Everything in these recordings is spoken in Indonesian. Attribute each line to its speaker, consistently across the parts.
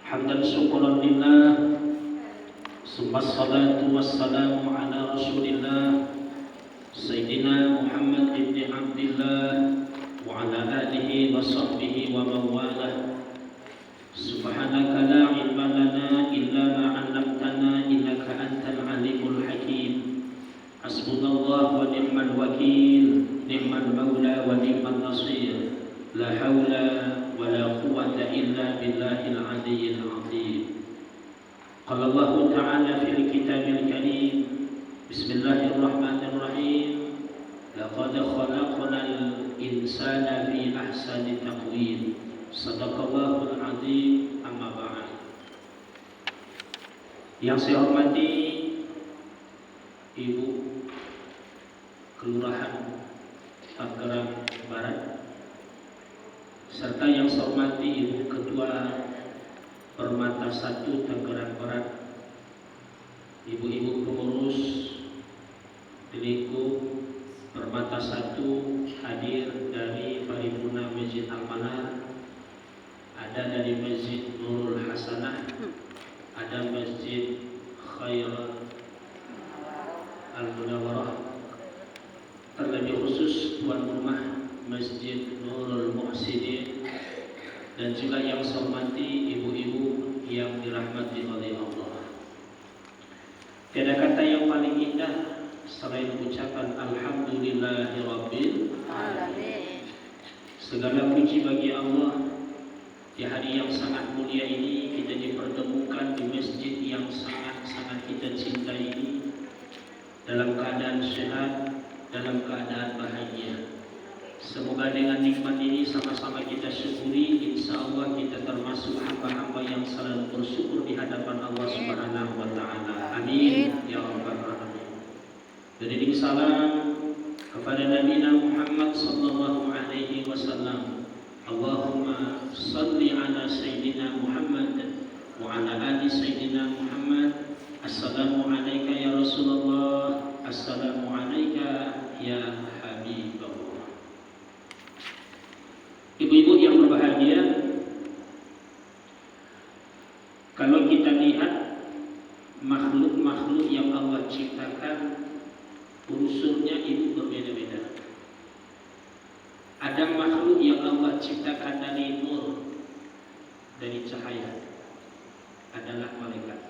Speaker 1: Hamdan syukuran lillah, summa salatu wassalamu ala rasulillah Sayyidina Muhammad ibn Abdillah wa ala alihi wa sahbihi wa mawalah. Subhanaka la ilma lana illa ma 'allamtana innaka antal alimul hakim. Hasbunallah wa ni'mal wakil, ni'mal maula wa ni'mal nasir. La haula wa la quwwata illa billahil aliyyil azim. Qala Allah ta'ala fil kitabil karim. Bismillahirrahmanirrahim. Laqad khalaqnal insana fi ahsani taqwim. Shadaqallahul azim. Amma ba'd. Yang saya hormati Ibu Kelurahan Tangerang Barat, serta yang saya hormati Ibu Ketua Permata 1 Tangerang Barat, ibu-ibu pengurus di lingkup Permata 1 hadir dari Paripurna Masjid Al-Manar, ada dari Masjid Nurul Hasanah, ada Masjid Khair Al-Munawwarah, terlebih khusus tuan rumah Masjid Nurul Muhsinin, dan juga yang saya hormati ibu-ibu yang dirahmati oleh Allah. Tiada kata yang paling indah selain ucapan Alhamdulillahirabbil alamin. Segala puji bagi Allah. Di hari yang sangat mulia ini kita dipertemukan di masjid yang sangat-sangat kita cintai ini, dalam keadaan sehat, dalam keadaan bahagia. Semoga dengan nikmat ini sama-sama kita syukuri. Insya Allah kita termasuk hamba-hamba yang selalu bersyukur di hadapan Allah Subhanahu wa Ta'ala. Amin ya rabbal alamin. Beriring salam kepada Nabi Muhammad sallallahu alaihi wasallam. Allahumma salli ala Sayyidina Muhammad wa ala ali Sayyidina Muhammad. Assalamu alayka ya Rasulullah. Assalamu alayka ya Habibullah. Ibu-ibu yang berbahagia, kalau kita lihat makhluk-makhluk yang Allah ciptakan, unsurnya itu berbeda-beda. Ada makhluk yang Allah ciptakan dari nur, dari cahaya, adalah malaikat.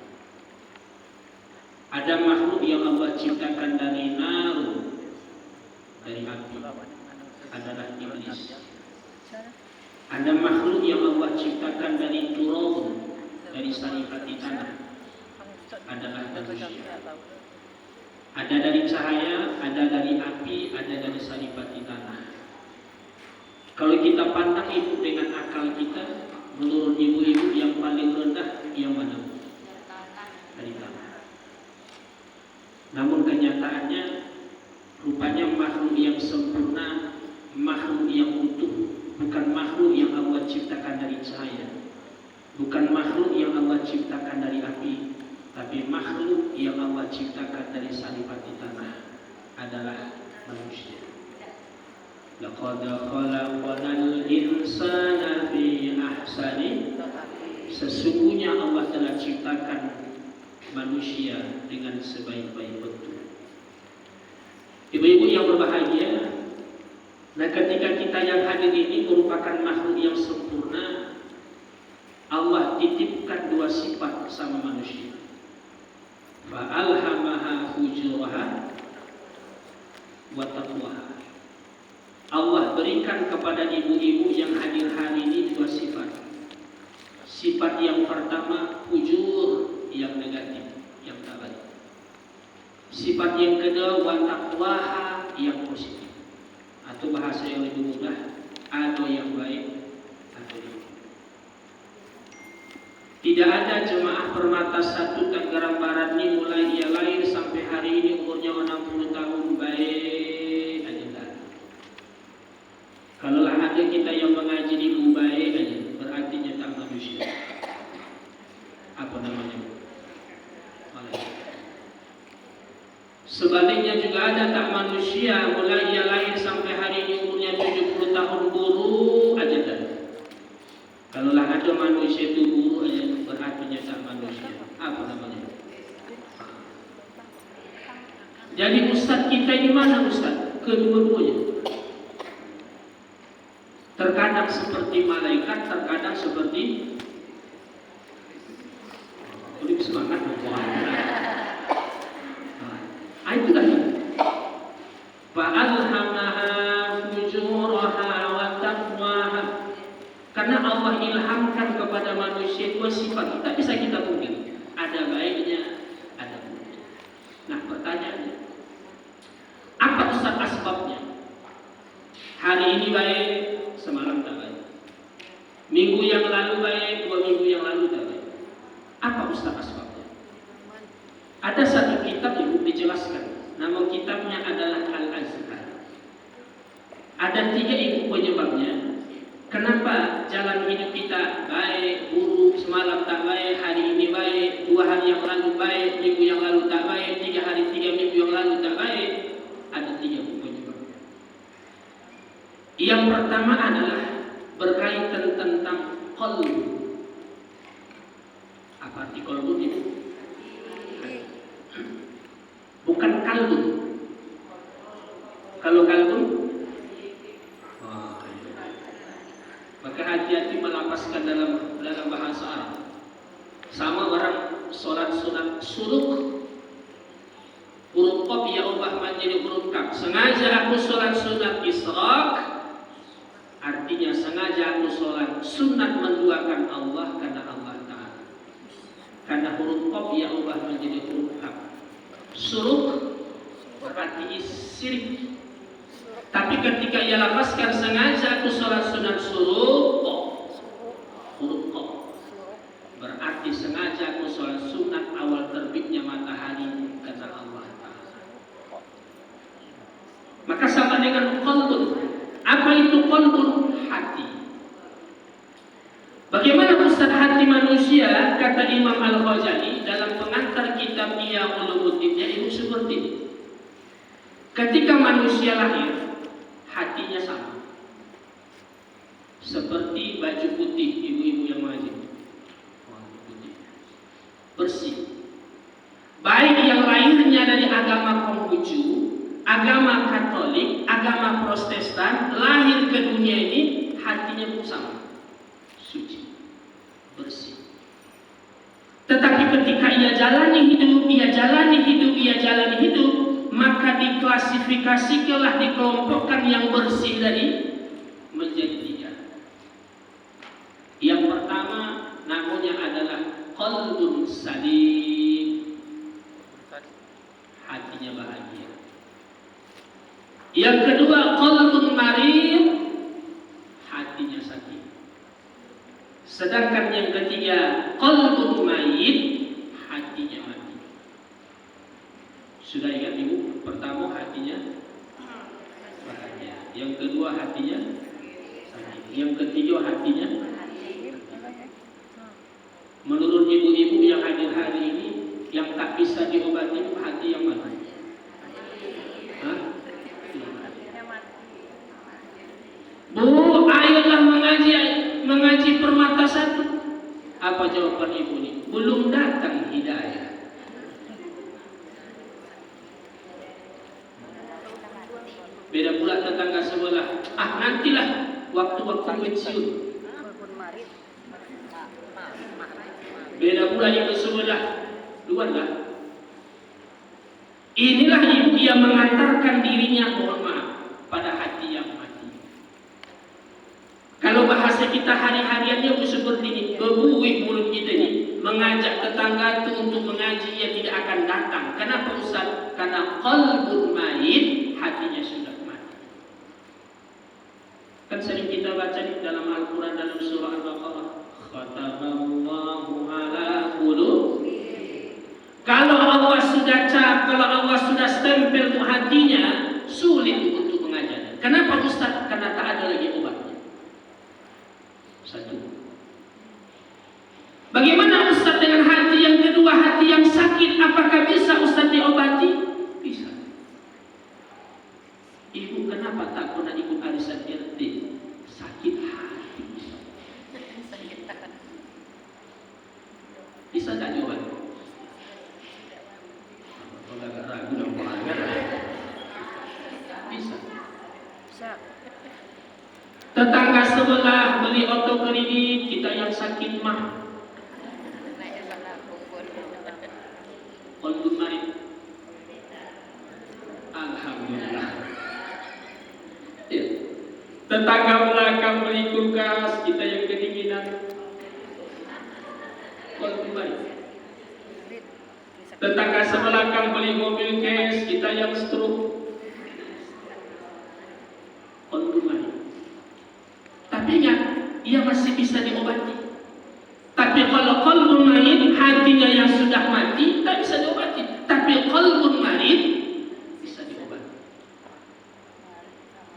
Speaker 1: Ada makhluk yang Allah ciptakan dari nar, dari api, adalah iblis. Ada makhluk yang Allah ciptakan dari turun, dari saripati tanah, adalah manusia. Ada dari cahaya, ada dari api, ada dari saripati tanah. Kalau kita pandang itu dengan akal kita, menurut ibu-ibu yang paling rendah yang mana? Dari tanah. Namun kenyataannya, rupanya makhluk yang sempurna, makhluk yang utuh, bukan makhluk yang Allah ciptakan dari cahaya, bukan makhluk yang Allah ciptakan dari api, tapi makhluk yang Allah ciptakan dari saripati tanah, adalah manusia. Laqad khalaqnal insana fi ahsani. Sesungguhnya Allah telah ciptakan manusia dengan sebaik-baik bentuk. Ibu-ibu yang berbahagia, nah ketika kita yang hadir ini merupakan makhluk yang sempurna, Allah titipkan dua sifat sama manusia. Fa'alhamaha fujuraha wa taqwaha. Allah berikan kepada ibu-ibu yang hadir hari ini dua sifat. Sifat yang pertama fujur, yang negatif, yang tak baik. Sifat yang kedua wa taqwaha, yang positif. Atau bahasa yang lebih mudah, ada yang baik, ada yang baik. Tidak ada jemaah Permata 1 Tangerang Barat ini mulai dia lahir sampai hari ini umurnya 60 tahun baik aja tak. Kalau ada kita yang mengaji di baik aja, berarti nyetak manusia. Apa namanya? Malaikat. Sebaliknya juga ada tak manusia mulai dia lahir sampai hari ini umurnya 70 tahun guru aja dah. Kalau ada manusia itu guru aja, manusia. Apa namanya? Jadi Ustadz kita ini mana Ustadz? Kedua-duanya. Terkadang seperti malaikat, terkadang seperti lebih semangat itulah fa'alhamaha fujuraha wa taqwaha. Karena Allah ilhamkan kepada manusia dua sifat, tak bisa kita pungkiri. Ada baiknya, ada buruknya. Nah pertanyaannya, apa Ustaz asbabnya? Hari ini baik, semalam tak baik. Minggu yang lalu baik, 2 minggu yang lalu tak baik. Apa Ustaz asbabnya? Ada satu kitab yang dijelaskan. Nama kitabnya adalah Al-Azhar. Ada 3 ibu penyebabnya. Kenapa jalan hidup kita baik, buruk, semalam tak baik, hari ini baik, 2 hari yang lalu baik, minggu yang lalu tak baik, 3 hari 3 minggu yang lalu tak baik? Ada 3 penyebab. Yang pertama adalah berkaitan tentang qalb. Apa arti qalb itu? Bukan kalbun. Kalau kalbun, maka hati-hati melapaskan dalam bahasa Arab. Sama orang sholat sunat suruk, huruf qaf ya ubah menjadi huruf kaf. Sengaja aku sholat sunat isyraq, artinya sengaja aku sholat sunat menduakan Allah karena Allah Ta'ala. Karena huruf qaf ya ubah menjadi huruf kaf. Suruk berarti syirik. Tapi ketika ia lapaskan sengaja aku sholat sunat suruk, huruf qaf berarti sengaja aku sholat sunat awal terbitnya matahari karena Allah Ta'ala. Maka sama dengan qalbun. Apa itu qalbun? Hati. Bagaimana Ustaz hati manusia? Kata Imam Al-Ghazali dalam pengantar kitab Ihya Ulumuddin-nya itu seperti ini. Ketika manusia lahir, hatinya sama. Seperti baju putih ibu-ibu yang mengaji. Putih. Bersih. Baik yang lahirnya dari agama Konghucu, agama Katolik, agama Protestan, lahir ke dunia ini hatinya pun sama. Suci, bersih. Tetapi ketika ia jalani hidup, maka diklasifikasikanlah, dikelompokkan yang bersih tadi menjadi 3. Yang pertama namanya adalah qalbun salim, hatinya bahagia. Yang kedua qalbun marid, hatinya sakit. Sedangkan yang ketiga qalbun mayit, hatinya mati. Sudah ingat ibu? Pertama hatinya bahagia, yang kedua hatinya sakit, yang ketiga hatinya. Menurut ibu-ibu yang hadir hari ini, yang tak bisa diobati itu hati yang mana? Hah? Bu, ayolah mengaji permata 1. Apa jawaban ibu ini? Belum datang hidayah. Beda pula tetangga sebelah. Nantilah waktu-waktu pensiun. Beda pula yang sebelah. Luarlah. Inilah ibu yang mengantarkan dirinya, mohon maaf, pada hati yang mati. Kalau bahasa kita hari-hariannya seperti ini, berbuih mulut kita ini, mengajak tetangga itu untuk mengaji, ia tidak akan datang. Kenapa Ustaz? Karena qalbun mayit, hatinya sudah mati. Kan sering kita baca di dalam Al-Quran dalam surah Al-Baqarah, khatamallahu ala qulub. Kalau Allah sudah stempel tuh hatinya, sulit untuk mengajar. Kenapa Ustaz? Karena tak ada lagi obatnya. 1. Bagaimana Ustaz dengan hati yang kedua, hati yang sakit? Apakah bisa Ustaz diobati? Bisa. Ibu kenapa tak pernah ikut arisan RT? Sakit hati. Bisa tak? sebelah beli otokredit, kita yang sakit mah. Kolbun mari. Alhamdulillah. Ya. Tetangga belakang beli kulkas, kita yang kedinginan. Kolbun mari. Tetangga sebelakang beli mobil cash, kita yang stroke. Kolbun mari. Tapi ingat, ia masih bisa diobati. Tapi kalau qalbun marid, hatinya yang sudah mati, tak bisa diobati. Tapi qalbun marid bisa diobati.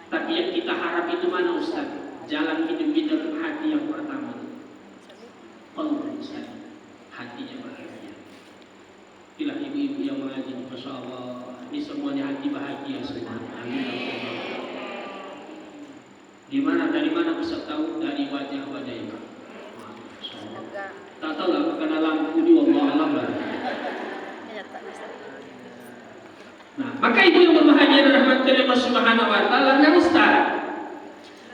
Speaker 1: Tapi yang kita harap itu mana Ustaz? Jalan hidup kita dengan hati yang pertama. Qalbun Ustaz, hatinya bahagia. Inilah ibu-ibu yang mengaji, Masya Allah. Ini semuanya hati bahagia semua. Amin. Dari mana Ustaz tahu? Dari wajah-wajah itu. Tak tahu lah, karena lampu di wallah alam lah. Nah, maka ibu yang berbahagia dan rahmat Allah Subhanahu wa taala, nah Ustaz,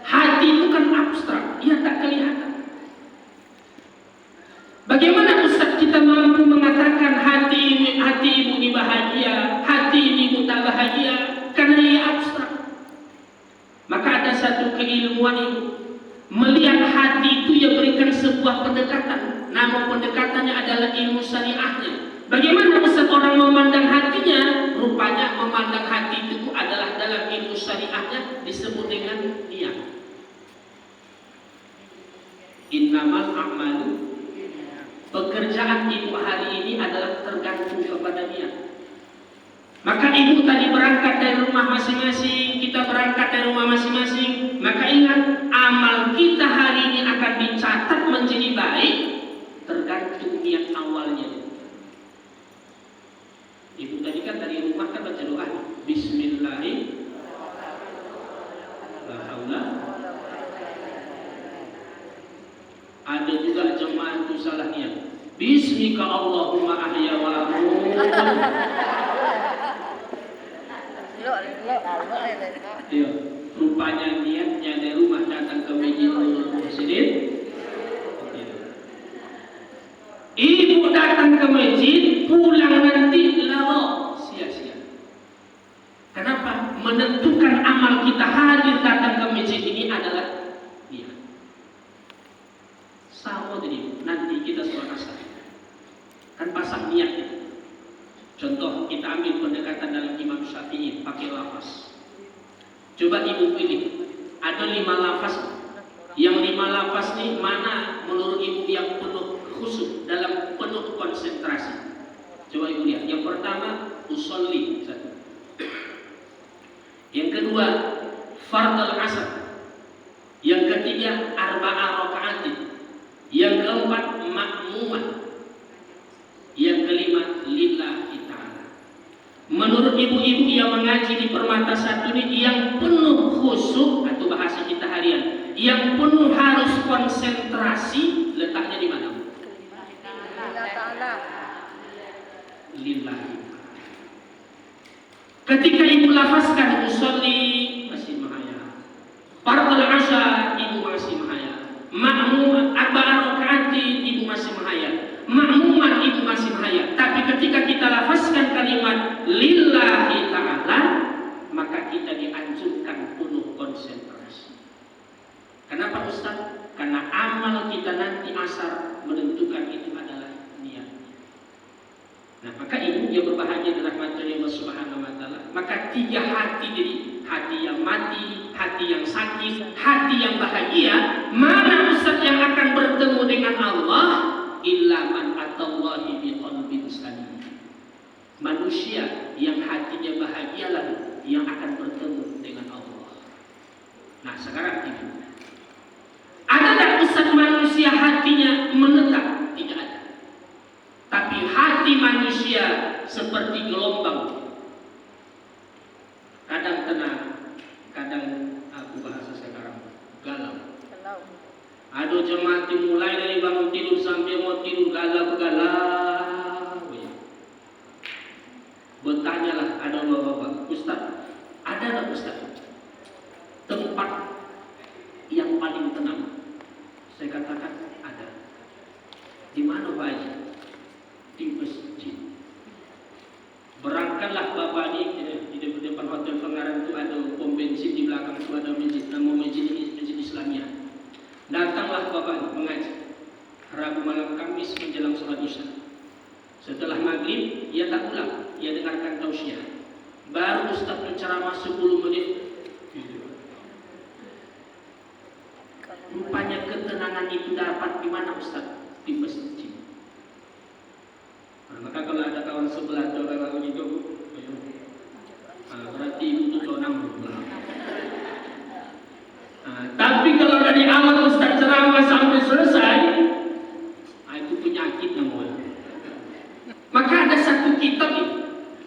Speaker 1: hati itu kan abstrak, ia tak kelihatan. Bagaimana Ustaz kita mampu mengatakan hati ibu ini bahagia, hati ibu tak bahagia? Karena ia abstrak. Maka ada satu keilmuan itu, melihat hati itu ia berikan sebuah pendekatan. Nama pendekatannya adalah ilmu syariahnya. Bagaimana Ustaz orang memandang hatinya? Rupanya memandang hati itu adalah dalam ilmu syariahnya disebut dengan niat. Innamal a'malu, pekerjaan ibu hari ini adalah tergantung kepada niat. Maka ibu tadi berangkat dari rumah masing-masing, kita berangkat dari rumah masing-masing. Maka ingat, amal kita hari ini akan dicatat menjadi baik tergantung niat awalnya. Ibu tadi kan dari rumah kan baca doa Bismillahirrahmanirrahim. La haula. Ada juga jemaah itu salah niat. Bismika Allahumma ahya wa amut. Iya, rupanya niatnya dari rumah datang ke masjid. Ibu datang ke masjid, pulang nanti laro, sia-sia. Kenapa? Menentukan amal kita hadir datang ke masjid ini adalah niat. Sama jadi nanti kita sholat asar, kan pasang niat. Contoh kita ambil pendekatan dalam Imam Syafi'i pakai lafaz. Coba ibu pilih, ada 5 lafaz. Yang 5 lafaz ini mana menurut ibu yang penuh khusyuk, dalam penuh konsentrasi? Coba ibu lihat. Yang pertama usolli, satu. Yang kedua fardal asar. Yang ketiga arba'ah raka'atin. Yang keempat makmuman. Yang kelima lillahi ta'ala. Menurut ibu-ibu yang mengaji di Permata Satu ini, yang penuh khusyuk atau bahasa kita harian, yang penuh harus konsentrasi, letaknya di mana? Lillahi. Ketika ibu lafazkan usolli, masih mahaya. Fardul asar, ibu masih mahaya. Ma'mum arba'ah raka'atin, ibu masih mahaya. Makmuman ibu masih mahaya. Tapi ketika kita lafazkan kalimat lillahi ta'ala, maka kita dianjurkan penuh konsentrasi. Kenapa Ustaz? Karena amal kita nanti asar menentukan itu adalah niat. Nah, maka ibu yang berbahagia dalam rahmat Allah Subhanahu wa taala, maka 3 hati jadi hati yang mati, hati yang sakit, hati yang bahagia. Mana Ustaz yang akan bertemu dengan Allah? Illa man atallahi biqalbin salim. Manusia yang hatinya bahagia lalu yang akan bertemu dengan Allah. Nah, sekarang ini ada tak Ustaz manusia hatinya menetap? Tidak ada. Tapi hati manusia seperti gelombang, kadang tenang, kadang aku bahasa sekarang galau. Ada jemaah mulai dari bangun tidur sampai mau tidur galau-galau. Bertanyalah ada bapak-bapak, Ustaz, ada tak Ustaz tempat yang paling tenang? ia tak pulang, ia dengarkan tausiah. Baru Ustaz berceramah 10 menit, rupanya ketenangan itu dapat di mana Ustaz? Di masjid. Nah, maka kalau ada kawan sebelah coba kalau gitu, berarti itu tonang. Tapi kalau dari awal Ustaz ceramah sampai selesai, itu penyakit namanya. Maka ada satu kitab ini,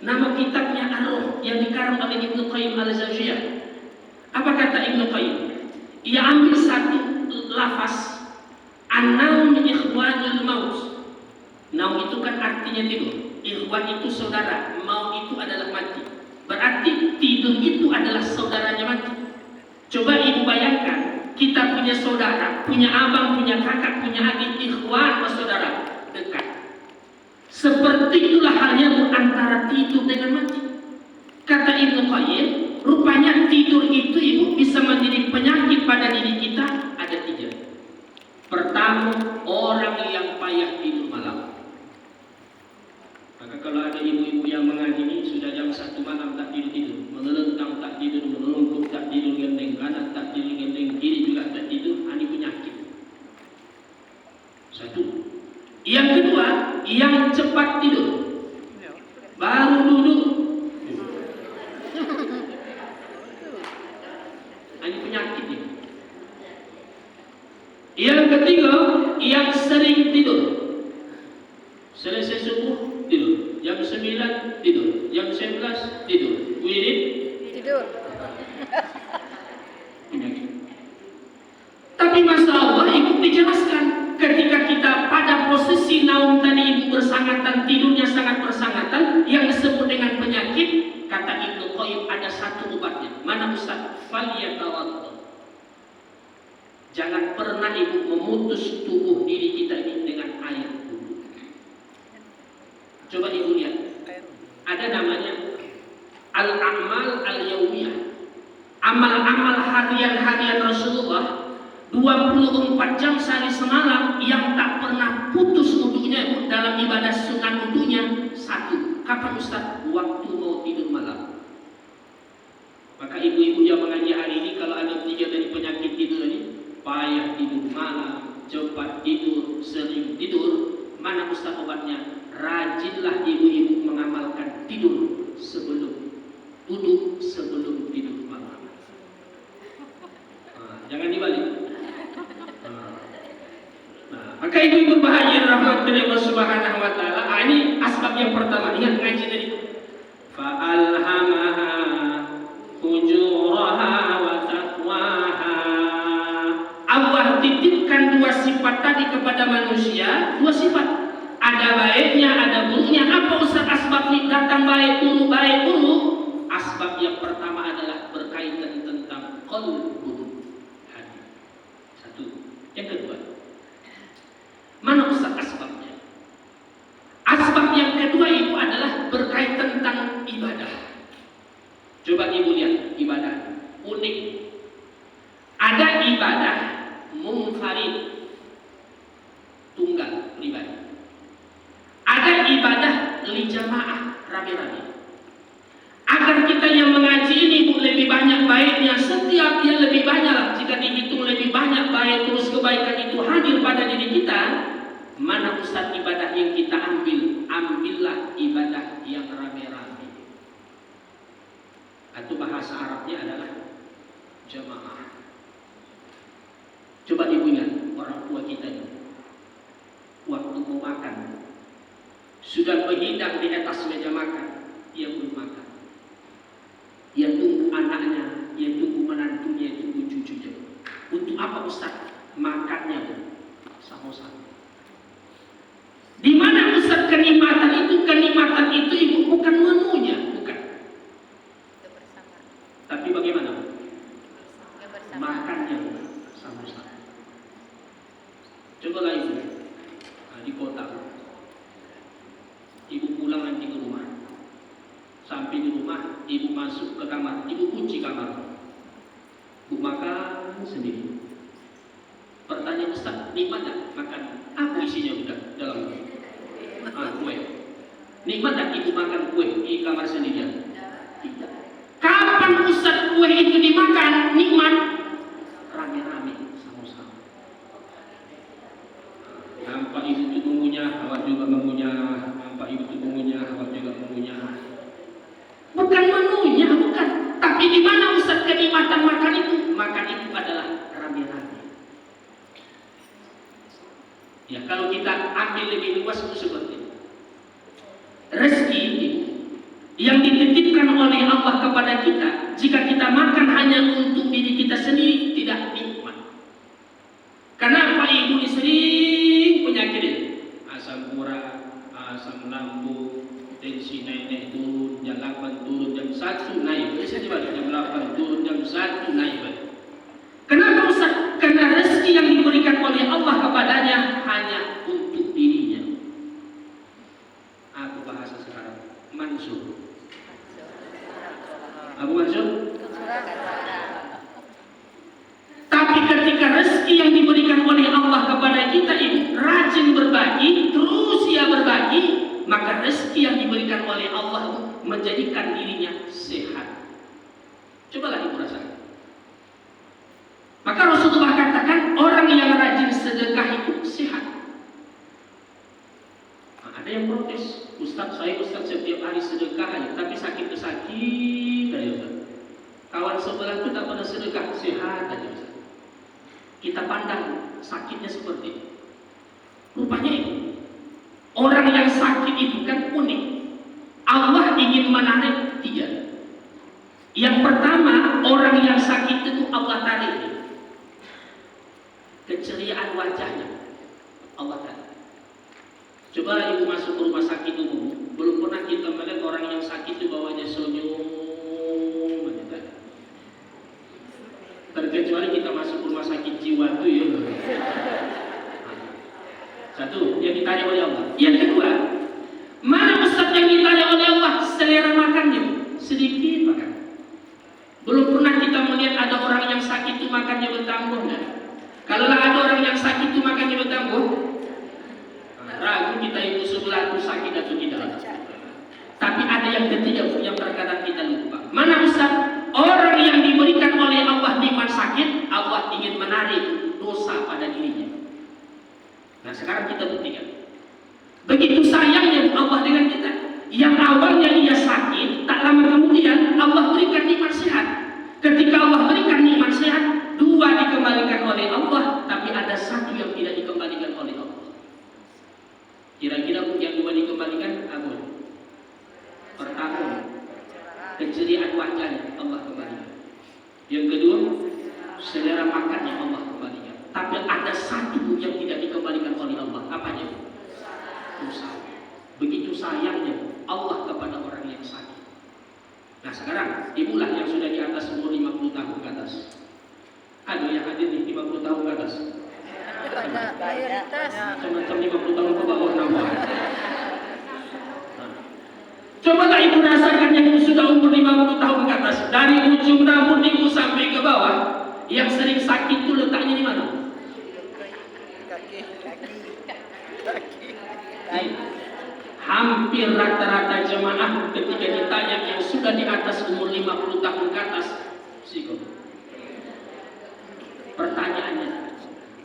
Speaker 1: nama kitabnya Ar-Ruh yang dikarang oleh Ibnu Qayyim al-Jauziyah. Apa kata Ibnu Qayyim? Ia ambil satu lafaz, an-naum ikhwanul maut. Naum itu kan artinya tidur, ikhwan itu saudara, maut itu adalah mati. Berarti tidur itu adalah saudaranya mati. Coba ibu bayangkan, kita punya saudara, punya abang, punya kakak, punya adik, ikhwan bersaudara dekat. Seperti itulah halnya antara tidur dengan mati. Kata Ibnu Qayyim, rupanya tidur itu ibu bisa menjadi penyakit pada diri kita. Ada 3. Pertama, orang yang payah tidur malam. Maka kalau ada ibu-ibu yang mengadili sudah jam 1 malam tak tidur, mengelentang tak tidur, menelungkup tak tidur, gendeng kanan tak tidur, gendeng kiri juga tak tidur, ini penyakit. 1. Yang kedua, yang cepat tidur, baru duduk, ini penyakit ini. Yang ketiga, yang sering tidur, selesai subuh tidur, jam 9 tidur, jam 11 tidur, wirid tidur. Tapi Masya Allah, ibu dijelaskan ketika kita pada posisi naum tadi, ibu bersangatan, tidurnya sangat bersangatan, yang disebut dengan penyakit, kata Ibnu Qayyim ada satu obatnya. Mana Ustaz? Falyatawaddo. Jangan pernah ibu memutus tubuh diri kita ini dengan air wudhu. Coba ibu lihat, ada namanya al-a'mal al-yaumiyah, amal-amal harian-harian Rasulullah 24 jam sehari semalam yang tak pernah putus wudhunya dalam ibadah sunat wudhunya. 1. Kapan Ustaz? Waktu mau tidur malam. Maka ibu-ibu yang mengaji hari ini, kalau ada 3 dari penyakit tidur ini, payah tidur malam, cepat tidur, sering tidur, mana Ustaz obatnya? Rajinlah ibu-ibu mengamalkan tidur sebelum duduk, sebelum tidur malam. Jangan dibalik. Maka ibu-ibu bahagia rahmatullahi wa subhanahu wa ta'ala. Ini asbab yang pertama. Ingat ngaji tadi. Fa'alhamaha fujuraha wa taqwaha. Allah titipkan 2 sifat tadi kepada manusia. 2 sifat. Ada baiknya, ada buruknya. Apa Ustaz asbab ini datang baik buruk, baik buruk? Asbab yang pertama adalah berkaitan tentang qalbu, hati. 1. Yang kedua, mana Ustaz asbabnya? Asbab yang kedua itu adalah berkaitan tentang ibadah. Coba ibu lihat ibadah unik. Ada ibadah munfarid, tunggal pribadi. Ada ibadah li jamaah, rame-rame. Agar kita yang mengaji ini lebih banyak baiknya, setiap dia lebih banyak, jika dihitung lebih banyak baik terus kebaikan itu hadir pada diri kita. Mana Ustaz ibadah yang kita ambil? Ambillah ibadah yang rame-rame. Atau bahasa Arabnya adalah jamaah. Coba ibu ingat orang tua kita ini, waktu mau makan sudah berhidang di atas meja makan, dia belum makan. Dia tunggu anaknya, dia tunggu menantunya, dia tunggu cucunya. Untuk apa Ustaz? Makannya sama-sama. Di mana Ustaz kenikmatan itu? Kenikmatan itu ibu bukan menunya, bukan. Tapi bagaimana? Makannya sama-sama. Cobalah ibu di kota, ibu pulang nanti ke rumah. Sampai di rumah, ibu masuk ke kamar, ibu kunci kamar, ibu makan sendiri. Pertanyaan Ustaz, nikmat tak makan? Apa isinya udah dalam kue? Nikmat tak ibu makan kue di kamar sendirian? Tidak. Kapan Ustaz kue itu dimakan? Nikmat rame-rame, sama-sama. Nampak ibu itu mengunyah, awak juga mengunyah. Nampak ibu itu mengunyah, awak juga mengunyah. Bukan mengunyah, bukan. Tapi di mana Ustaz kenikmatan makan itu? Makan itu adalah rame-rame. Ya, kalau kita ambil lebih luas itu seperti itu. Rezeki yang dititipkan oleh Allah kepada kita, jika kita makan hanya untuk diri kita sendiri, tidak nikmat. Kenapa ibu ini sering penyakit ini? Asam urat, asam lambung, tensi naik turun, jam 8 turun, jam 1 naik. Bisa dibalik, jam 8 turun, jam 1 naik balik. Kenapa Ustaz? Karena rezeki yang diberikan oleh Allah kepadanya hanya untuk dirinya. Aku bahasa sekarang, Mansur. Abu Mansur? Tapi ketika rezeki yang diberikan oleh Allah kepada kita ini rajin berbagi, terus ia berbagi, maka rezeki yang diberikan oleh Allah menjadikan dirinya sehat. Cobalah ibu rasakan. Maka Rasulullah katakan orang yang rajin sedekah itu sehat. Nah, ada yang protes, Ustaz setiap hari sedekah aja, tapi sakit aja Ustaz. Kawan sebelah itu tak pernah sedekah, sehat aja Ustaz. Kita pandang sakitnya seperti itu. Rupanya itu orang yang sakit itu kan unik. Allah ingin menarik 3. Yang pertama, orang yang sakit itu Allah tarik keceriaan wajahnya, Allah tarik. Coba ibu masuk ke rumah sakit umum, belum pernah kita melihat orang yang sakit itu bawanya senyum. Terkecuali kita masuk rumah sakit jiwa itu ya. Satu, yang ditanya oleh Allah. Yang kedua, mana Ustaz yang ditanya oleh Allah? Selera makannya sedikit makan. Belum pernah kita melihat ada orang yang sakit itu makannya bertambah kan? Kalau ada orang yang sakit itu makannya bertambah, ragu kita itu sebelah itu sakit atau tidak. Tapi ada yang ketiga yang terkadang kita lupa. Mana Ustaz? Orang yang diberikan oleh Allah nikmat sakit, Allah ingin menarik dosa pada dirinya. Nah sekarang kita buktikan. Begitu sayangnya Allah dengan kita. Yang awalnya ia sakit, tak lama kemudian Allah berikan nikmat sehat. Ketika Allah berikan nikmat sehat, 2 dikembalikan oleh Allah, tapi ada 1 yang tidak dikembalikan oleh Allah. Kira-kira yang 2 dikembalikan apa? Pertama, keceriaan wajahnya Allah kembalikan. Yang kedua, selera makannya Allah kembalikan. Tapi ada 1 yang tidak dikembalikan oleh Allah. Apanya? Dosa. Begitu sayangnya Allah kepada orang yang sakit. Nah sekarang, ibulah yang sudah di atas umur 50 tahun ke atas. Ada yang hadir di 50 tahun ke atas? Macam-macam 50 tahun ke bawah nama. Coba tak ibu rasakan yang sudah umur 50 tahun ke atas, dari ujung rambut ibu sampai ke bawah, yang sering sakit itu letaknya di mana? Kaki. Hampir rata-rata jemaah ketika ditanya yang sudah di atas umur 50 tahun ke atas, pertanyaannya,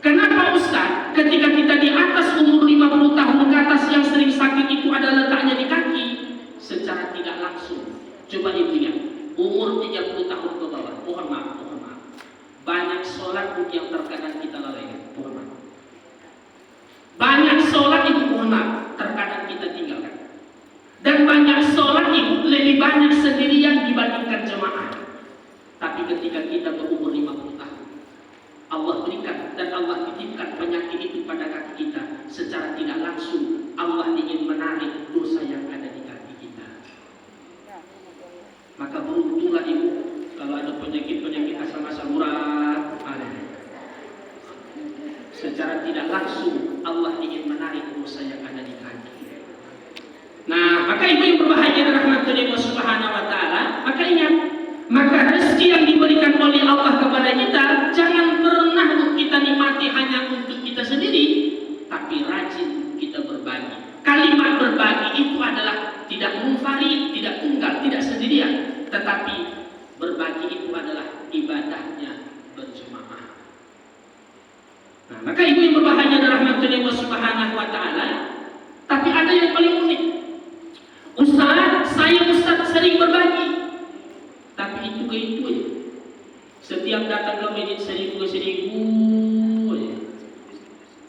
Speaker 1: kenapa Ustaz ketika kita di atas umur 50 tahun ke atas yang sering sakit itu ada letaknya di kaki? Secara tidak langsung, coba ingat, umur 30 tahun ke bawah, mohon maaf, banyak sholat yang terkadang kita lalaikan, mohon maaf. Banyak sholat itu mohon maaf, terkadang kita tinggalkan. Dan banyak sholat itu lebih banyak sendirian dibandingkan jemaah. Tapi ketika kita berumur 50 tahun, Allah berikan dan Allah titipkan penyakit itu pada kaki kita. Secara tidak langsung, Allah ingin menarik dosa yang ada di kaki kita. Maka beruntunglah ibu kalau ada penyakit-penyakit asam-asam urat, secara tidak langsung Allah ingin menarik dosa yang ada di kaki. Nah, maka ibu yang berbahagia rahmatullahi wa subhanahu wa ta'ala, maka ingat, maka rezeki yang diberikan oleh Allah kepada kita jangan pernah kita nikmati hanya untuk kita sendiri, tapi rajin kita berbagi. Kalimat berbagi itu adalah Maka ibu yang berbahagia adalah rahmatullahi Allah Subhanahu wa taala. Tapi ada yang paling unik. Ustaz sering berbagi. Tapi itu ke itu aja. Setiap datang ke masjid 1.000 aja.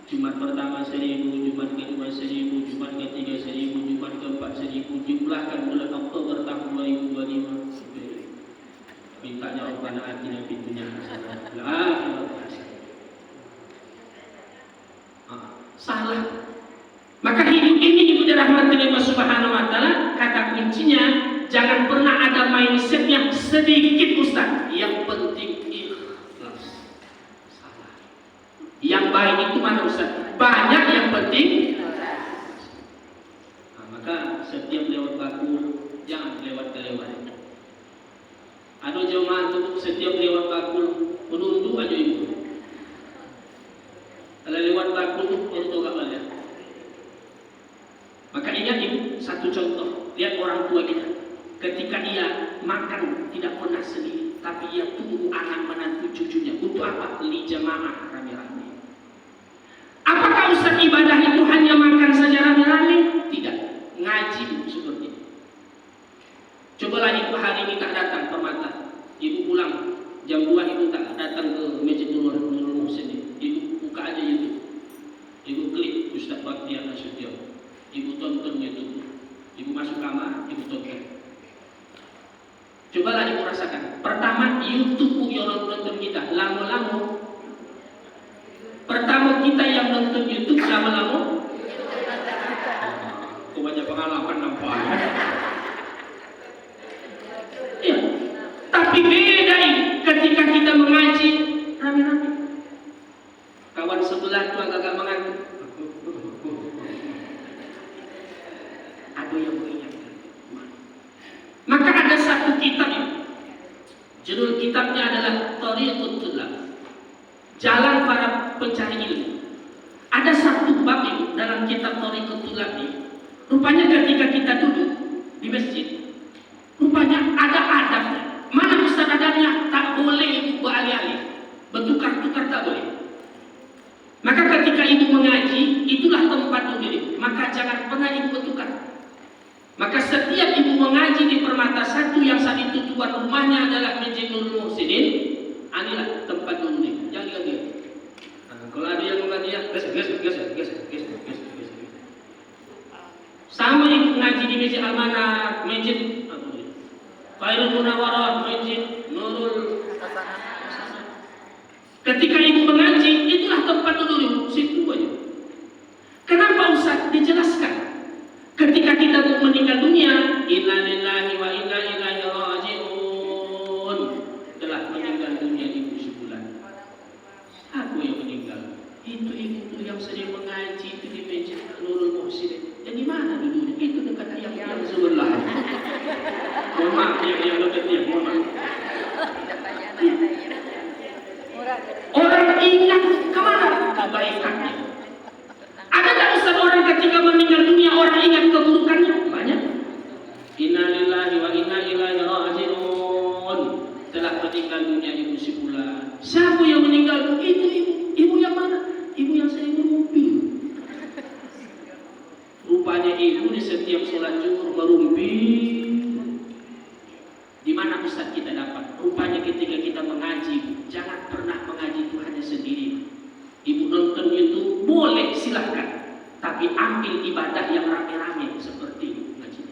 Speaker 1: Jumat pertama 1.000, Jumat kedua 1.000, Jumat ketiga 1.000, Jumat keempat 1.000. Jumlahkan bulan Oktober tahun 2025. Mintanya Rabbana atina fid dunya hasanah. Salah. Maka hidup ini ibu dirahmati Allah Subhanahu wa taala, kata kuncinya jangan pernah ada mindset yang sedikit Ustaz. Yang penting ikhlas. Salah. Yang baik itu mana Ustaz? Banyak, yang penting. Maka setiap lewat baku jangan lewat-lewat. Ada jemaah itu setiap lewat baku menunduk aja ibu. Kalau lewat baku itu untuk apa ya? Maka ingat ibu, satu contoh, lihat orang tua kita. Ketika ia makan tidak pernah sendiri, tapi ia tunggu anak menantu cucunya. Untuk apa? Li jamaah rame-rame. Apakah Ustaz ibadah itu hanya makan saja rame-rame? Tidak. Ngaji seperti itu. Cobalah ibu hari ini tak datang ke mata. Ibu pulang jam 2 ibu tak datang ke Masjid Nurul Muhsin. Ibu buka aja YouTube. Ibu klik Ustaz Baktiar Nasution. Ibu tonton YouTube. Ibu masuk kamar, ibu tonton. Cobalah ibu rasakan. Pertama YouTube yang nonton kita, lama-lama. Pertama kita yang nonton YouTube lama-lama. Kau banyak pengalaman nampaknya. Iya. Tapi beda ketika kita mengaji rame-rame. Kawan sebelah tu agak mengantuk. Ada yang mengingatkan. Maka ada satu kitab, judul kitabnya adalah Thariqut Thullab, jalan para pencari ilmu. Ada satu bab dalam kitab Thariqut Thullab ini. Rupanya ketika kita duduk di masjid, rupanya ada adabnya. Mana Ustaz adabnya? Tak boleh ibu beralih-alih, bertukar-tukar tak boleh. Maka ketika ibu mengaji, itulah tempat duduk. Maka jangan pernah ibu bertukar. Maka setiap ibu mengaji di Permata 1 yang saat itu tuan rumahnya adalah Masjid Nurul Muhsinin, inilah tempat duduk. Jangan dia. Kalau ada yang mengaji, geser. Sama ibu mengaji di Masjid Al-Manaf, Masjid Khairul Munawwarah, Masjid Nurul. Ketika ibu mengaji, itulah tempat duduk, situ aja. Kenapa Ustaz? Dijelaskan. Ketika kita meninggal dunia, inna lillahi wa inna ilaihi raji'un. Telah meninggal dunia ibu sebulan. Aku yang meninggal. Itu ibu yang sering mengaji itu di Masjid Nurul Muhsin. Jadi mana duduknya? Itu dekat yang sebelah. Mohon maaf, yang dekatnya, mohon maaf. Orang ingat kemana kebaikannya? Ada tak Ustaz orang ketika meninggal dunia orang ingat keburukannya? Banyak. Inna lillahi wa inna ilaihi raji'un. Telah meninggal dunia ibu sebulan. Siapa yang meninggal? Itu ibu. Ibu yang mana? Ibu yang sering merumpi. Rupanya ibu di setiap sholat zuhur merumpi. Di mana Ustaz kita dapat? Rupanya ketika kita mengaji, jangan pernah mengaji itu hanya sendiri. Ibu nonton YouTube boleh, silahkan. Tapi ambil ibadah yang rame-rame seperti ngaji.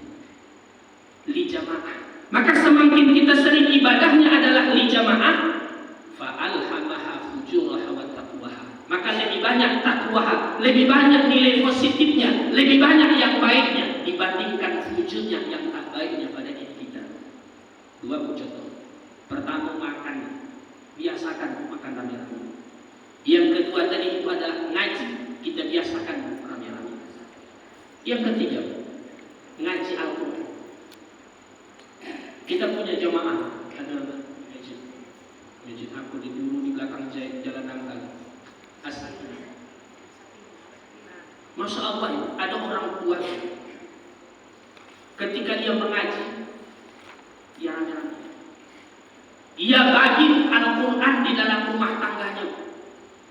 Speaker 1: Li jamaah. Maka semakin kita sering ibadahnya adalah li jamaah, fa'alhamaha fujuraha wa taqwaha. Maka lebih banyak takwaha, lebih banyak nilai positifnya, lebih banyak yang baiknya dibandingkan fujurnya yang tak baiknya pada diri kita. Dua contoh. Pertama makan, biasakan makan rame-rame. Yang kedua tadi itu adalah ngaji, kita biasakan rame-rame. Yang ketiga, ngaji Al-Quran. Kita punya jemaah, ada masjid aku di dulu di belakang jalan Anggal. Asal. Masya Allah, ada orang tua. Ketika dia mengaji, dia rame-rame. Ia bagi Al-Quran di dalam rumah tangganya.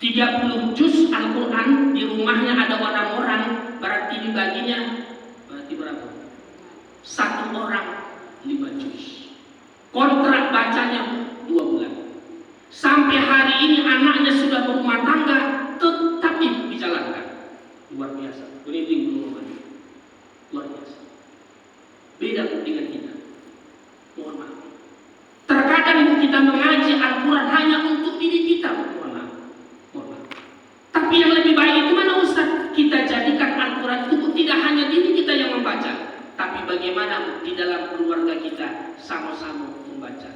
Speaker 1: 30 juz Al-Quran, di rumahnya ada orang-orang, berarti dibaginya, berarti berapa? 1 orang 5 juz. Kontrak bacanya 2 bulan. Sampai hari ini anaknya sudah berumah tangga, tetap dijalankan. Luar biasa. Ini luar biasa. Beda dengan kita. Mohon maaf. Terkadang kita mengaji Al-Quran hanya untuk diri kita. Mohon maaf. Tapi yang lebih baik itu mana Ustaz? Kita jadikan Al-Quran itu tidak hanya diri kita yang membaca, tapi bagaimana di dalam keluarga kita sama-sama membaca.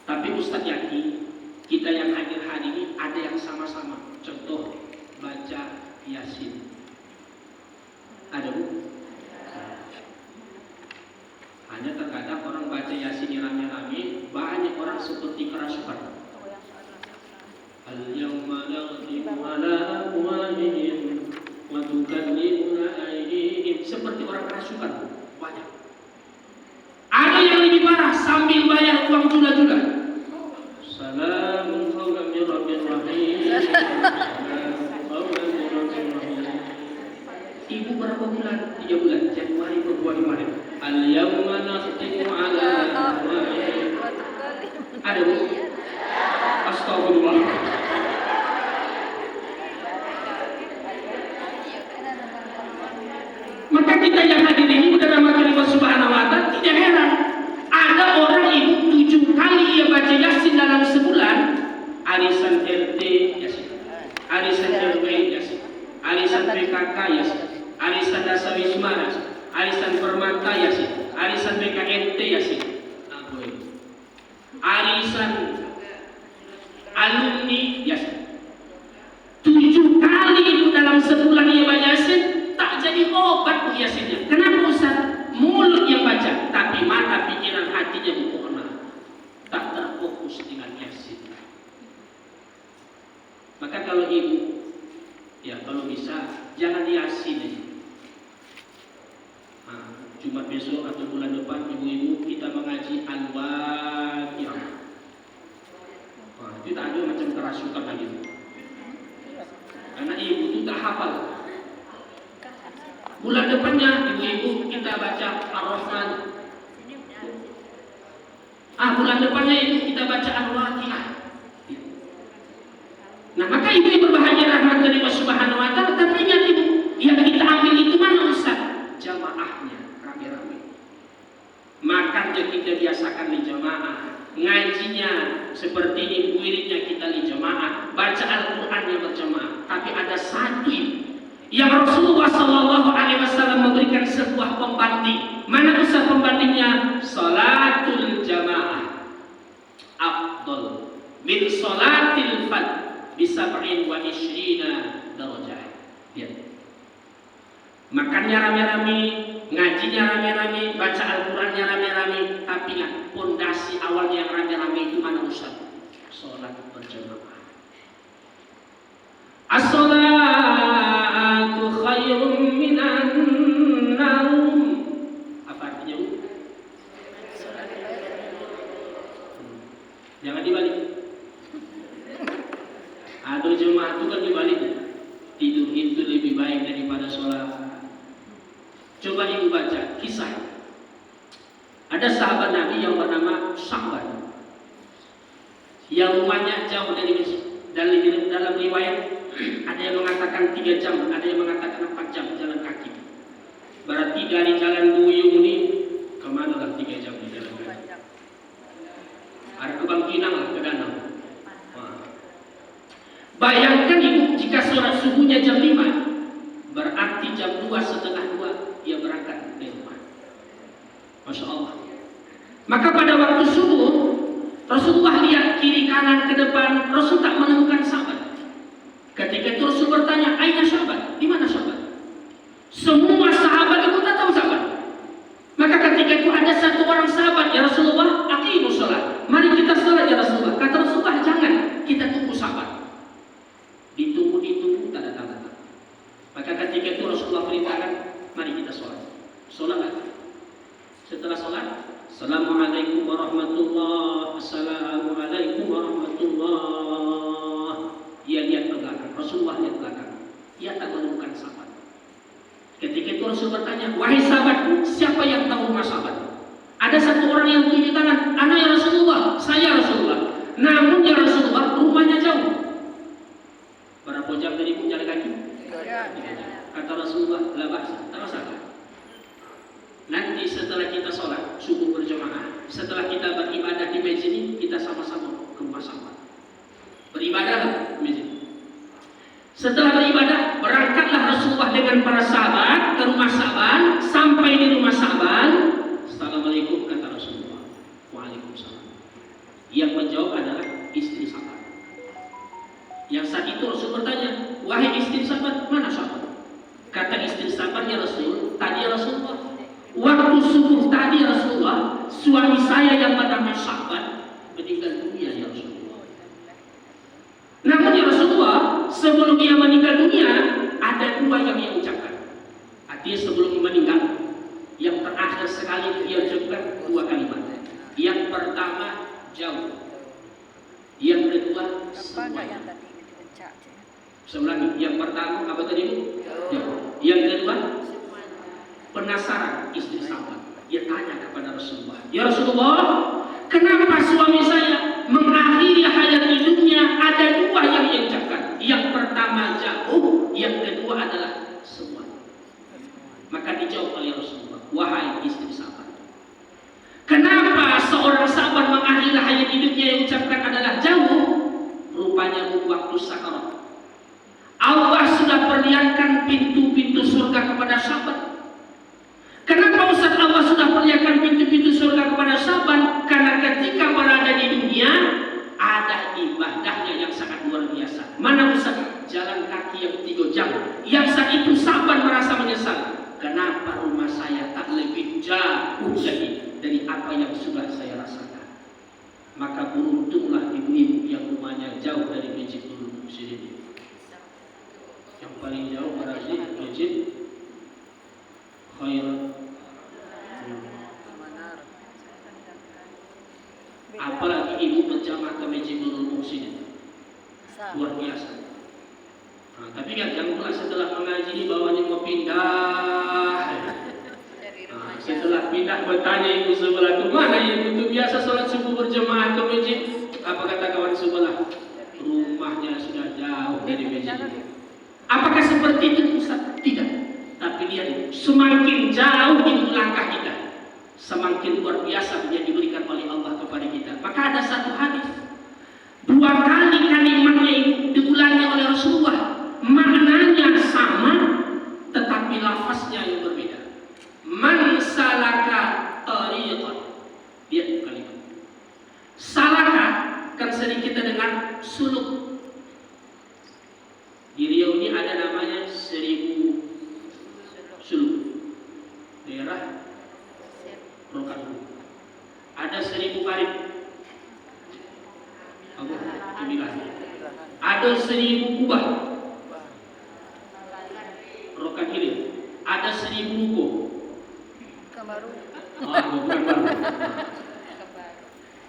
Speaker 1: Tapi Ustaz yakin kita yang hadir hari ini ada yang sama-sama. Contoh baca Yasin. Ada Bu? Hanya terkadang orang baca Yasin rame-rame, banyak orang seperti kerasukan. Al-yawma naghtimu ala afwahihim wa tukallimuna aydihim, seperti orang kerasukan. Banyak. Ada yang lebih parah, sambil bayar uang juga. Salamun qawlan min rabbir rahim. Ibu berapa bulan? 3 bulan. Januari, Februari, Maret. Al-yawma nakhtimu ala afwahihim. Ada Bu? Astagfirullah. Maka kita yang hadir ini udah nama Allah Subhanahu wa Ta'ala, tidak heran ada orang ibu 7 kali ia baca Yasin dalam sebulan. Arisan RT Yasin, arisan RW Yasin, arisan PKK Yasin, arisan Dasa Wisma Yasin, arisan Permata Yasin, arisan BKNT Yasin, arisan alumni Yasin. 7 kali itu dalam sebulan ia baca Yasin, tak jadi obat Bu Yasinnya. Kenapa Ustaz? Mulut yang baca, tapi mata, pikiran, hatinya berkorban, tak terfokus dengan Yasin. Maka kalau ibu, ya kalau bisa jangan Yasin aja. Jumat besok atau bulan depan ibu-ibu kita mengaji Al-Waqiah. Itu tak ada macam kerasukan lagi. Karena ibu itu tak hafal. Bulan depannya ibu-ibu kita baca Ar-Rahman. Bulan depannya ibu kita baca Al-Waqiah. Nah, maka ibu berbahagia rahmat dari Allah Subhanahu wa Ta'ala. Tapi ingat ibu, yang kita ambil itu mana Ustaz? Jamaahnya rame-rame. Makannya kita biasakan di jamaah. Ngajinya seperti ini, wiridnya kita di jamaah. Baca Al-Qurannya berjamaah. Tapi ada satu yang Rasulullah SAW memberikan sebuah pembanding. Mana usaha pembandingnya? Salatul jamaah afdal min salatil fard bisab'in wa ishrina darajah. Ya. Makannya rame-rame, ngajinya rame-rame, baca Al-Qurannya rame-rame, tapi pondasi awalnya yang rame-rame itu mana Ustaz? Salat berjamaah. As-salatu khairum minan naum. Apa artinya Bu? Jangan dibalik. Ada jemaah itu kan dibalik. Tidur itu lebih baik daripada sholat. Coba ibu baca kisah. Ada sahabat Nabi yang bernama Sa'ban, yang rumahnya jauh dari masjid. Dalam riwayat ada yang mengatakan 3 jam, ada yang mengatakan 4 jam jalan kaki. Berarti dari Jalan Duyung ini kemana lah 3 jam di jalan kaki? Ada ke Bangkinang lah, ke Danau. Bayangkan ibu, jika sholat subuhnya jam 5, berarti jam 2:30 ia berangkat dari rumah. Masya Allah. Maka pada waktu subuh, Rasulullah lihat kiri kanan ke depan, Rasul tak menemukan sahabat. Ketika itu Rasul bertanya, "Aina sahabat? Di mana sahabat?" Semua sahabat itu tak tahu sahabat. Maka ketika itu ada satu orang sahabat, "Ya Rasulullah, aqimus shalah. Mari kita salat ya Rasulullah." Kata Rasulullah, "Jangan, kita tunggu sahabat." Ditunggu, tak datang. Maka ketika itu Rasulullah perintahkan, "Mari kita sholat." Sholatlah. Setelah sholat, Assalamualaikum warahmatullahi wabarakatuh. Assalamualaikum warahmatullahi Rasulullah lihat belakang. Ia tak menemukan sahabat. Ketika itu Rasul bertanya, wahai sahabatku, siapa yang tahu rumah sahabat? Ada satu orang yang tunjuk tangan, ana ya Rasulullah, saya Rasulullah. Namun ya Rasulullah, rumahnya jauh. Berapa jam dari ibu jalan kaki? Kata Rasulullah, la ba'sa, tak masalah. Nanti setelah kita sholat subuh berjamaah, setelah kita beribadah di masjid ini, kita sama-sama ke rumah sahabat. Beribadahlah di masjid. Setelah beribadah, berangkatlah Rasulullah dengan para sahabat ke rumah sahabat. Sampai di rumah sahabat, assalamualaikum, kata Rasulullah. Waalaikumsalam. Yang menjawab adalah istri sahabat. Yang saat itu Rasul bertanya, wahai istri sahabat, mana sahabat? Kata istri sahabat, ya Rasul, tadi ya Rasulullah, waktu subuh tadi ya Rasulullah, suami saya yang bernama sahabat meninggal dunia ya Rasulullah. Namun ya Rasulullah, sebelum ia meninggal dunia, ada dua yang ia ucapkan. Artinya sebelum meninggal, yang terakhir sekali ia ucapkan dua kalimat. Yang pertama, jauh. Yang kedua, semuanya. Seulangi, yang pertama apa tadi Bu? Jauh. Yang kedua, penasaran istri sahabat. Ia tanya kepada Rasulullah, ya Rasulullah, kenapa suami saya mengakhiri hayat hidupnya ada dua yang ia ucapkan. Yang pertama jauh, yang kedua adalah semua. Maka dijawab oleh Rasulullah, wahai istri sahabat, kenapa seorang sahabat mengakhiri hayat hidupnya yang ucapkan adalah jauh? Rupanya waktu sakarat Allah sudah perlihatkan pintu-pintu surga kepada sahabat. Kenapa Ustaz Allah sudah perlihatkan pintu-pintu surga kepada sahabat? Karena ketika berada di dunia ada ibadahnya yang sangat luar biasa. Mana Ustaz? Jalan kaki yang 3 jam. Yang saat itu sahabat merasa menyesal. Kenapa rumah saya tak lebih jauh lagi dari apa yang sudah saya rasakan? Maka beruntunglah ibu-ibu yang rumahnya jauh dari masjid dulu sini. Yang paling jauh berarti masjid Khairat. Apalagi ibu berjamaah ke masjid Nurul Muhsin, luar biasa. Nah, tapi kan jangan pula setelah mengaji ini bawahnya mau pindah. Nah, setelah pindah bertanya ibu sebelah itu, mana ibu itu biasa sholat subuh berjamaah ke masjid? Apa kata kawan sebelah? Rumahnya sudah jauh dari masjid. Apakah seperti itu Ustaz? Tidak. Tapi lihat, semakin jauh itu langkah kita, semakin luar biasa yang diberikan oleh Allah kepada kita. Maka ada satu hadis, 2 kali kalimatnya itu diulangi oleh Rasulullah, maknanya sama, tetapi lafaznya yang berbeda. Man salaka tariqan. Lihat kalimat. Salaka kan sering kita dengar suluk. Di Riau ini ada namanya 1000 suluk. Daerah Rokan. Ada 1000 karib. Ada 1000 kubah. Rokan Hilir. Ada 1000 ruko.
Speaker 2: Kebaru.
Speaker 1: Bukan baru.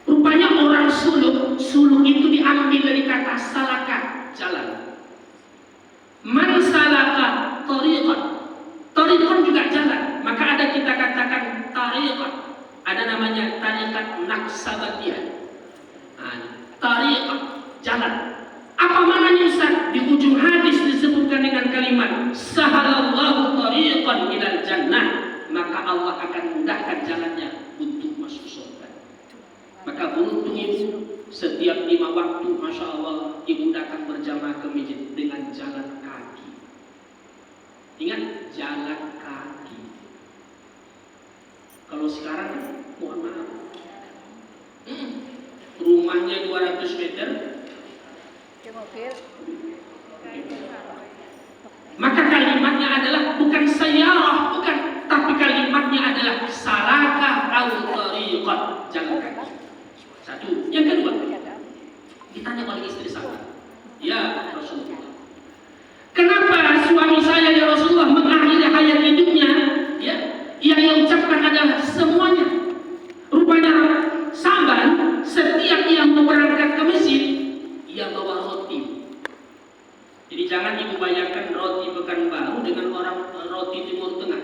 Speaker 1: Rupanya orang suluk itu diambil dari kata salaka, jalan. Man salaka tariqan. Tariqan juga jalan. Maka ada kita katakan tariqan. Ada namanya tariqat Naqsabandiyah. Tariqan, jalan. Apa maknanya Ustaz? Di ujung hadis disebutkan dengan kalimat sahalallahu tariqan ilal jannah. Maka Allah akan mudahkan jalannya untuk masuk surga. Maka beruntung ibu, setiap 5 waktu, Masya Allah, ibu datang berjamaah ke masjid dengan jalan kaki. Ingat, jalan kaki. Kalau sekarang, mohon maaf, rumahnya 200 meter, maka kalimatnya adalah bukan sayyarah, bukan, tapi kalimatnya adalah salaka au tariqan, jalan kaki. Satu. Yang kedua, ditanya oleh istri saya, ya Rasulullah, kenapa suami saya ya Rasulullah mengakhiri hayat hidupnya? Ya, yang ia ucapkan adalah semuanya. Rupanya sahabat setiap ia mau berangkat ke masjid, ia bawa roti. Jadi Jangan ibu bayangkan roti Pekanbaru dengan orang roti Timur Tengah.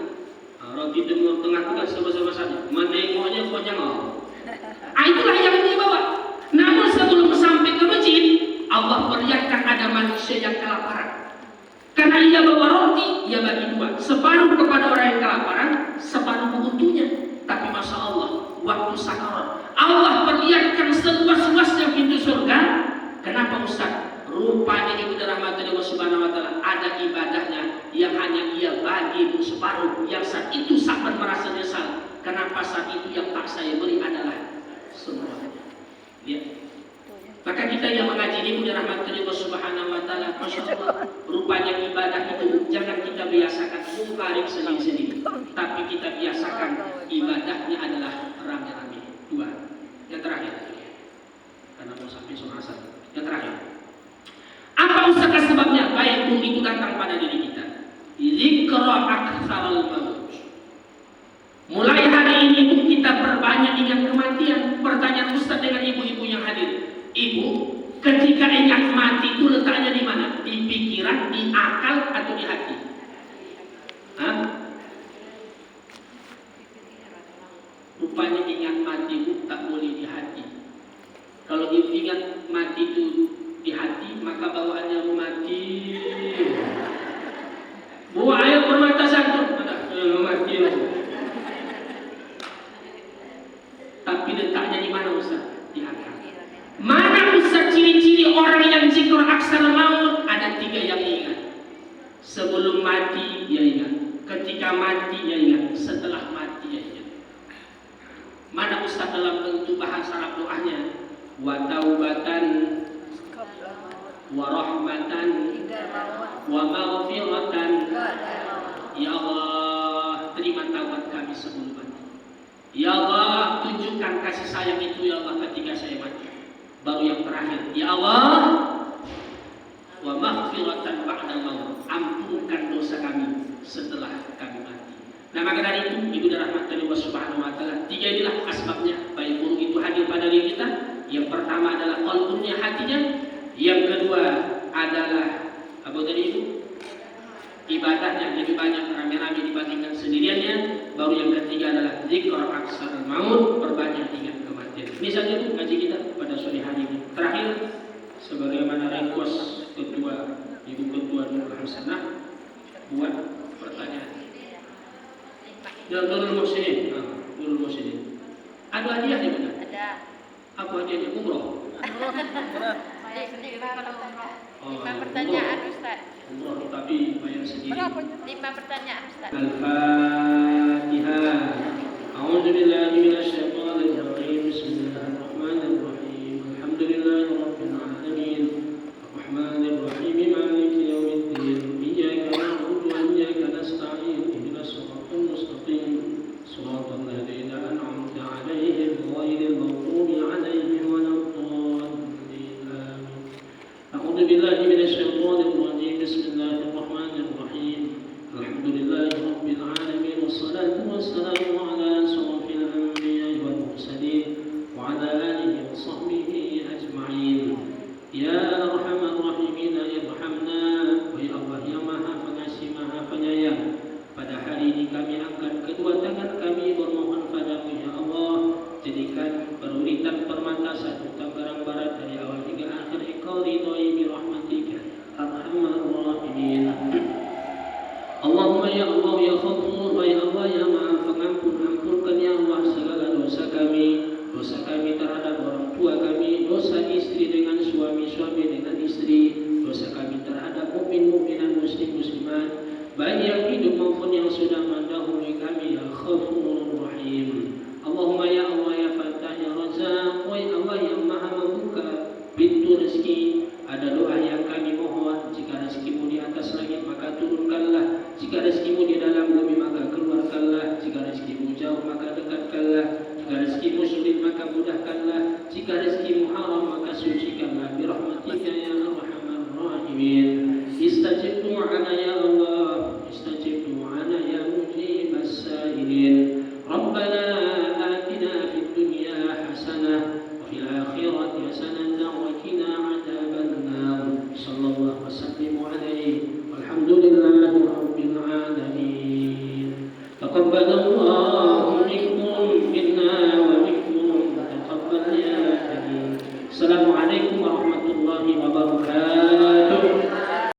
Speaker 1: Roti Timur Tengah itu kan sebesar-besarnya, menengoknya konyol. Itulah yang dibawa. Namun sebelum sampai ke masjid, Allah perlihatkan ada manusia yang kelaparan. Karena ia bawa roti, ia bagi dua, separuh kepada orang yang kelaparan, separuh untuknya. Tapi masya Allah, waktu sakarat, Allah perlihatkan seluas-luasnya pintu surga. Kenapa Ustaz? Rupanya ibu dirahmati Allah Subhanahu wa taala, ada ibadahnya yang hanya ia bagi separuh, yang saat itu sahabat merasa nyesal. Kenapa saat itu yang tak saya beri adalah semuanya. Lihat. Maka kita yang mengaji ibu dirahmati Allah Subhanahu wa taala, masya Allah, rupanya ibadah itu jangan kita biasakan mungkarik sendiri-sendiri, tapi kita biasakan ibadahnya adalah rame-rame. Dua. Yang terakhir, karena mau sampai sholat asar. Yang terakhir, apa usaha sebabnya? Baik pun itu datang pada diri kita. Zikra aktsarul maut. Mulai hari ini pun kita perbanyak ingat kematian. Pertanyaan Ustaz dengan ibu-ibu yang hadir. Ibu, ketika ingat mati itu letaknya di mana? Di pikiran, di akal, atau di hati? Hah? Rupanya ingat mati itu tak boleh di hati. Kalau ingat mati itu di hati, maka bawaannya mati. Bawa air permata satu, mati. Tapi letaknya di mana Ustaz? Di akal. Mana Ustaz ciri-ciri orang yang zikr aksar maut? Ada 3 yang ingat. Sebelum mati dia ingat, ketika mati dia ingat, setelah mati dia ingat. Mana Ustaz dalam bentuk bahasa Arab doanya? Wa taubatan wa rahmatan wa maghfiratan. Ya Allah, terima taubat kami sebelum mati. Ya Allah, tunjukkan kasih sayang itu ya Allah ketika saya mati. Baru yang terakhir, ya Allah, wa maghfiratan ba'da maut, ampunkan dosa kami setelah kami mati. Nah, maka dari itu ibu dirahmati Allah Subhanahu wa taala, 3 inilah asbabnya baik buruk itu hadir pada diri kita. Yang pertama adalah qalbunnya, hatinya. Yang kedua adalah apa tadi itu? Ibadahnya lebih banyak rame-rame dibandingkan sendiriannya. Baru yang ketiga adalah zikr aksar maut, perbanyak ingat kematian. Ini saja Bu ngaji kita pada sore hari ini. Terakhir, sebagaimana request ketua Ibu Ketua Nurul Hasanah buat pertanyaan. Nurul Muhsinin, Nurul Muhsinin. Ada hadiah di mana?
Speaker 2: Ada.
Speaker 1: Apa hadiahnya? Umroh.
Speaker 2: Lima pertanyaan Ustaz.
Speaker 1: Umroh tapi bayar sendiri.
Speaker 2: 5 pertanyaan Ustaz.
Speaker 1: Al-Fatihah. A'udzu billahi minasy syaithanir rajim. Bismillahirrahmanirrahim. Alhamdulillahirabbil alamin. Arrahmanir rahim. Maliki yaumiddin. Iyyaka na'budu wa iyyaka nasta'in. Ihdinas siratal mustaqim. Shiratal ladzina an'amta 'alaihim ghairil maghdubi 'alaihim waladdallin. Amin. A'udzu billahi minasy syaithanir rajim. Bismillahirrahmanirrahim. Alhamdulillahirabbil alamin. Wassalatu wassalamu ala asyrafil anbiya'i wal mursalin wa ala alihi wa sahbihi ajma'in. Ya arhamar rahimin, irhamna. Wahai Allah yang Maha Pengasih, Maha Penyayang, pada hari ini kami angkat kedua tangan kami bermohon padamu ya Allah, jadikan peruritan permata satu Tangerang Barat dari awal hingga akhir Engkau ridhoi bi rahmatika arhamar rahimin. Allahumma ya Allah ya Ghafur, wa ya Allah ya Maha Pengampun, ampunkan ya Allah segala dosa kami terhadap orang tua kami, ibadahullah